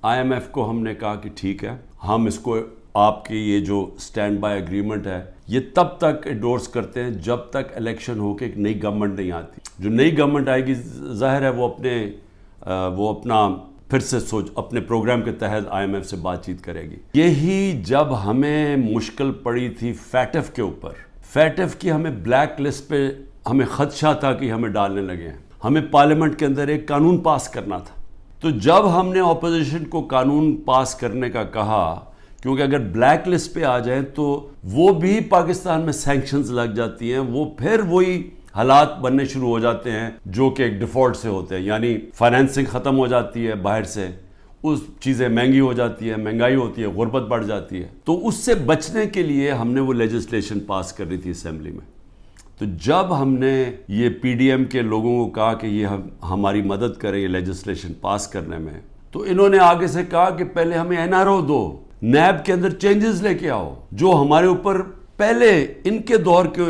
IMF کو ہم نے کہا کہ ٹھیک ہے، ہم اس کو آپ کی یہ جو سٹینڈ بائی اگریمنٹ ہے یہ تب تک انڈورس کرتے ہیں جب تک الیکشن ہو کے ایک نئی گورنمنٹ نہیں آتی. جو نئی گورنمنٹ آئے گی ظاہر ہے وہ اپنا پھر سے اپنے پروگرام کے تحت IMF سے بات چیت کرے گی. یہی جب ہمیں مشکل پڑی تھی فیٹف کے اوپر، فیٹف کی ہمیں بلیک لسٹ پہ ہمیں خدشہ تھا کہ ہمیں ڈالنے لگے ہیں. ہمیں پارلیمنٹ کے اندر ایک قانون پاس کرنا تھا. تو جب ہم نے اپوزیشن کو قانون پاس کرنے کا کہا، کیونکہ اگر بلیک لسٹ پہ آ جائیں تو وہ بھی پاکستان میں سینکشنز لگ جاتی ہیں، وہ پھر وہی حالات بننے شروع ہو جاتے ہیں جو کہ ایک ڈیفالٹ سے ہوتے ہیں، یعنی فائنینسنگ ختم ہو جاتی ہے باہر سے، اس چیزیں مہنگی ہو جاتی ہے، مہنگائی ہوتی ہے، غربت بڑھ جاتی ہے. تو اس سے بچنے کے لیے ہم نے وہ لیجسلیشن پاس کرنی تھی اسمبلی میں. تو جب ہم نے یہ PDM کے لوگوں کو کہا کہ یہ ہماری مدد کریں یہ لیجسلیشن پاس کرنے میں، تو انہوں نے آگے سے کہا کہ پہلے ہمیں NRO دو، نیب کے اندر چینجز لے کے آؤ، جو ہمارے اوپر پہلے ان کے دور کے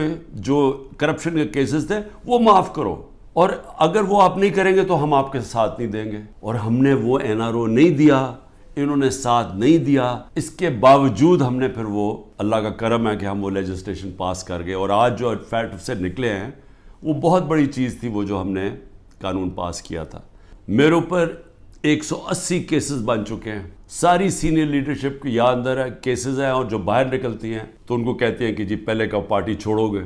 جو کرپشن کے کیسز تھے وہ معاف کرو، اور اگر وہ آپ نہیں کریں گے تو ہم آپ کے ساتھ نہیں دیں گے. اور ہم نے وہ NRO نہیں دیا، انہوں نے ساتھ نہیں دیا. اس کے باوجود ہم نے پھر وہ، اللہ کا کرم ہے کہ ہم وہ لیجسلیشن پاس کر گئے، اور آج جو فیٹ سے نکلے ہیں وہ بہت بڑی چیز تھی، وہ جو ہم نے قانون پاس کیا تھا. میرے اوپر 180 کیسز بن چکے ہیں. ساری سینئر لیڈرشپ کی یاد اندر ہے کیسز ہیں، اور جو باہر نکلتی ہیں تو ان کو کہتے ہیں کہ جی پہلے کا پارٹی چھوڑو گے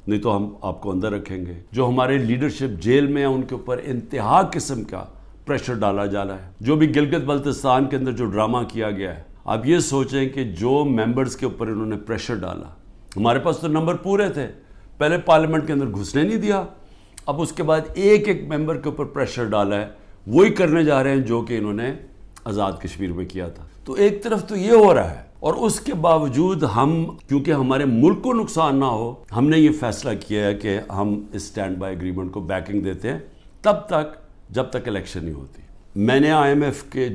نہیں تو ہم آپ کو اندر رکھیں گے. جو ہمارے لیڈرشپ جیل میں ہیں ان کے اوپر انتہا قسم کا پریشر ڈالا جا رہا ہے. جو بھی گلگت بلتستان کے اندر جو ڈرامہ کیا گیا ہے، آپ یہ سوچیں کہ جو ممبرز کے اوپر انہوں نے پریشر ڈالا، ہمارے پاس تو نمبر پورے تھے، پہلے پارلیمنٹ کے اندر گھسنے نہیں دیا، اب اس کے بعد ایک ایک ممبر کے اوپر پریشر ڈالا ہے، وہی کرنے جا رہے ہیں جو کہ انہوں نے آزاد کشمیر میں کیا تھا. تو ایک طرف تو یہ ہو رہا ہے، اور اس کے باوجود ہم، کیونکہ ہمارے ملک کو نقصان نہ ہو، ہم نے یہ فیصلہ کیا ہے کہ ہم اس سٹینڈ بائی اگریمنٹ کو بیکنگ دیتے ہیں تب تک جب تک الیکشن نہیں ہوتی. میں نے IMF کے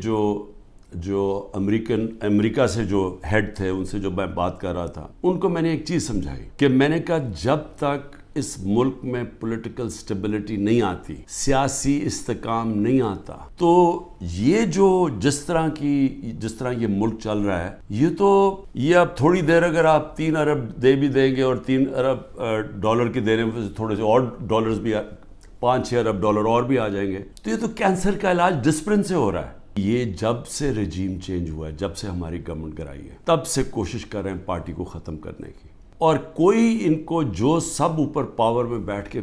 جو امریکہ سے جو ہیڈ تھے، ان سے جو میں بات کر رہا تھا، ان کو میں نے ایک چیز سمجھائی کہ میں نے کہا جب تک اس ملک میں پولیٹیکل سٹیبلٹی نہیں آتی، سیاسی استحکام نہیں آتا، تو یہ جس طرح یہ ملک چل رہا ہے، یہ اب تھوڑی دیر اگر آپ 3 ارب دے بھی دیں گے اور 3 ارب ڈالر کے دینے میں تھوڑے سے اور ڈالرز بھی 5-6 ارب ڈالر اور بھی آ جائیں گے، تو یہ تو کینسر کا علاج ڈسپرن سے ہو رہا ہے. یہ جب سے رجیم چینج ہوا ہے، جب سے ہماری گورنمنٹ گرائی ہے، تب سے کوشش کر رہے ہیں پارٹی کو ختم کرنے کی. اور کوئی ان کو جو سب اوپر پاور میں بیٹھ کے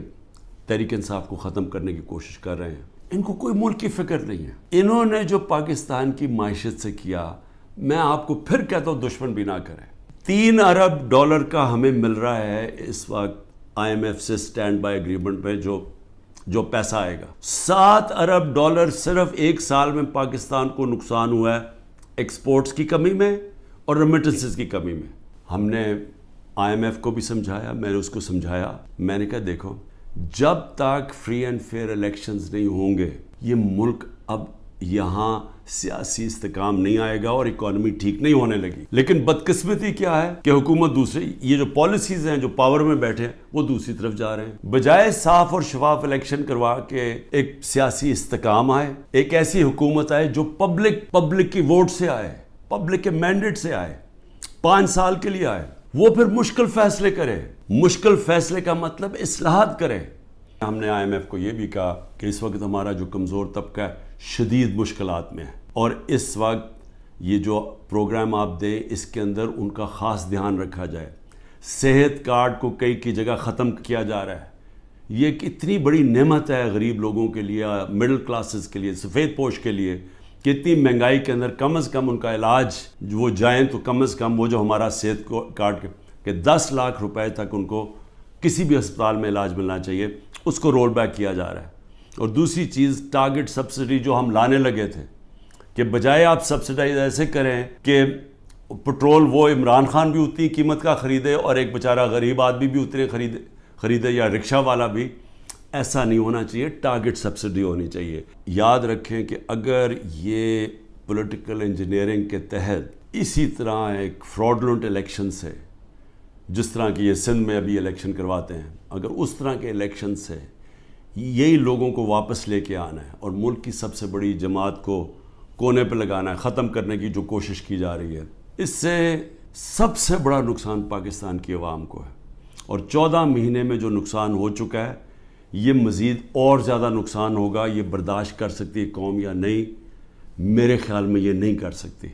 تحریک انصاف کو ختم کرنے کی کوشش کر رہے ہیں، ان کو کوئی ملک کی فکر نہیں ہے. انہوں نے جو پاکستان کی معیشت سے کیا، میں آپ کو پھر کہتا ہوں دشمن بھی نہ کریں. 3 ارب ڈالر کا ہمیں مل رہا ہے اس وقت IMF سے سٹینڈ بائی اگریمنٹ میں جو پیسہ آئے گا. 7 ارب ڈالر صرف ایک سال میں پاکستان کو نقصان ہوا ہے ایکسپورٹس کی کمی میں اور ریمیٹنسز کی کمی میں. ہم نے IMF کو بھی سمجھایا، میں نے اس کو سمجھایا، میں نے کہا دیکھو جب تک فری اینڈ فیئر الیکشنز نہیں ہوں گے، یہ ملک اب یہاں سیاسی استحکام نہیں آئے گا اور اکانومی ٹھیک نہیں ہونے لگی. لیکن بدقسمتی کیا ہے کہ حکومت دوسری، یہ جو پالیسیز ہیں جو پاور میں بیٹھے ہیں وہ دوسری طرف جا رہے ہیں. بجائے صاف اور شفاف الیکشن کروا کے ایک سیاسی استحکام آئے، ایک ایسی حکومت آئے جو پبلک کی ووٹ سے آئے، پبلک کے مینڈیٹ سے آئے، 5 سال کے لیے آئے، وہ پھر مشکل فیصلے کرے. مشکل فیصلے کا مطلب اصلاحات کرے. ہم نے IMF کو یہ بھی کہا کہ اس وقت ہمارا جو کمزور طبقہ ہے شدید مشکلات میں ہے، اور اس وقت یہ جو پروگرام آپ دیں اس کے اندر ان کا خاص دھیان رکھا جائے. صحت کارڈ کو کئی کی جگہ ختم کیا جا رہا ہے. یہ ایک اتنی بڑی نعمت ہے غریب لوگوں کے لیے، مڈل کلاسز کے لیے، سفید پوش کے لیے، کہ اتنی مہنگائی کے اندر کم از کم ان کا علاج وہ جائیں تو کم از کم وہ جو ہمارا صحت کارڈ کہ 10 لاکھ روپے تک ان کو کسی بھی ہسپتال میں علاج ملنا چاہیے، اس کو رول بیک کیا جا رہا ہے. اور دوسری چیز ٹارگٹ سبسڈی جو ہم لانے لگے تھے، کہ بجائے آپ سبسڈائز ایسے کریں کہ پٹرول وہ عمران خان بھی اتنی قیمت کا خریدے اور ایک بیچارہ غریب آدمی بھی اتنے خریدے یا رکشہ والا بھی، ایسا نہیں ہونا چاہیے. ٹارگٹ سبسڈی ہونی چاہیے. یاد رکھیں کہ اگر یہ پولیٹیکل انجینئرنگ کے تحت اسی طرح ایک فراڈلنٹ الیکشن سے، جس طرح کی یہ سندھ میں ابھی الیکشن کرواتے ہیں، اگر اس طرح کے الیکشن سے یہی لوگوں کو واپس لے کے آنا ہے اور ملک کی سب سے بڑی جماعت کو کونے پہ لگانا ہے، ختم کرنے کی جو کوشش کی جا رہی ہے، اس سے سب سے بڑا نقصان پاکستان کی عوام کو ہے. اور 14 مہینے میں جو نقصان ہو چکا ہے یہ مزید اور زیادہ نقصان ہوگا. یہ برداشت کر سکتی ہے قوم یا نہیں؟ میرے خیال میں یہ نہیں کر سکتی.